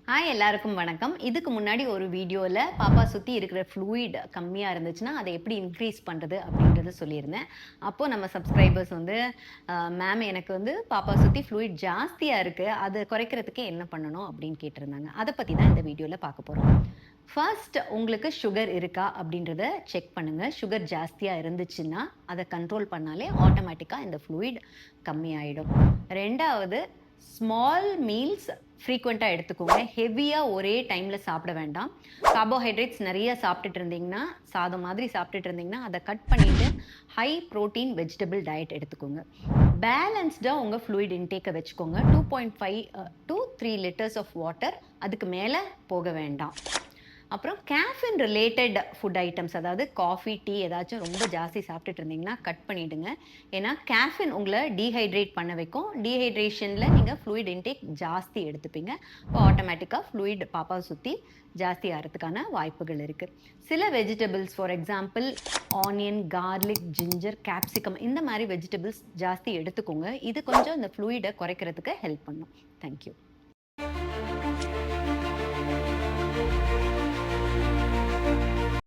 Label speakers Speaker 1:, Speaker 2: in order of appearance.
Speaker 1: Hi எல்லாருக்கும் வணக்கம். இதுக்கு முன்னாடி ஒரு வீடியோல பாப்பா சுத்தி இருக்கிற ஃப்ளூயிட் கம்மியா இருந்துச்சுன்னா, அதை எப்படி இன்க்ரீஸ் பண்றது அப்படின்றத சொல்லியிருந்தேன். அப்போ நம்ம சப்ஸ்கிரைபர்ஸ் வந்து, மேம் எனக்கு வந்து பாப்பா சுத்தி ஃப்ளூயிட் ஜாஸ்தியா இருக்கு. அத குறைக்கிறதுக்கு என்ன பண்ணணும் அப்படின்னு கேட்டிருந்தாங்க. அத பத்தி தான் இந்த வீடியோல பார்க்க போறோம். ஃபர்ஸ்ட் உங்களுக்கு சுகர் இருக்கா அப்படின்றத செக் பண்ணுங்க. சுகர் ஜாஸ்தியா இருந்துச்சுன்னா, அத கண்ட்ரோல் பண்ணாலே ஆட்டோமேட்டிக்கா இந்த ஃப்ளூயிட் கம்மியாயிடும். 2வது ஸ்மால் மீல்ஸ் ஃப்ரீக்வெண்ட்டா எடுத்துக்கோங்க. ஹெவியா ஒரே டைம்ல சாப்பிட வேண்டாம். கார்போஹைட்ரேட்ஸ் நெறைய சாப்பிட்டுட்டு இருந்தீங்கன்னா, சாதம் மாதிரி சாப்பிட்டுட்டு இருந்தீங்கன்னா, அத கட் பண்ணிட்டு ஹை புரோட்டீன் வெஜிடபிள் டயட் எடுத்துக்கோங்க. பேலன்ஸ்டா உங்க ஃப்ளூயிட் இன்டேக்க வச்சுக்கோங்க. 2.5 டூ 3 லிட்டர்ஸ் ஆஃப் வாட்டர் அதுக்கு மேல போக வேண்டாம். அப்புறம் கேஃபின் ரிலேட்டட் ஃபுட் ஐட்டம்ஸ் அதாவது காஃபி, டீ ஏதாச்சும் ரொம்ப ஜாஸ்தி சாப்பிட்டுட்டு இருந்தீங்கன்னா கட் பண்ணிடுங்க. ஏன்னா கேஃபின் உங்கள டீஹைட்ரேட் பண்ண வைக்கும். டீஹைட்ரேஷன்ல நீங்க ஃப்ளூயிட் இன்டேக் ஜாஸ்தி எடுத்துப்பீங்க. அப்போ ஆட்டோமேட்டிக்கா ஃப்ளூயிட் பாப்பாவ சுத்தி ஜாஸ்தி ஆறதுக்கான வாய்ப்புகள் இருக்கு. சில vegetables for example onion, garlic, ginger, capsicum இந்த மாதிரி வெஜிடபிள்ஸ் ஜாஸ்தி எடுத்துக்கோங்க. இது கொஞ்சம் இந்த ஃப்ளூயிட குறைக்கிறதுக்கு ஹெல்ப் பண்ணும். Thank you.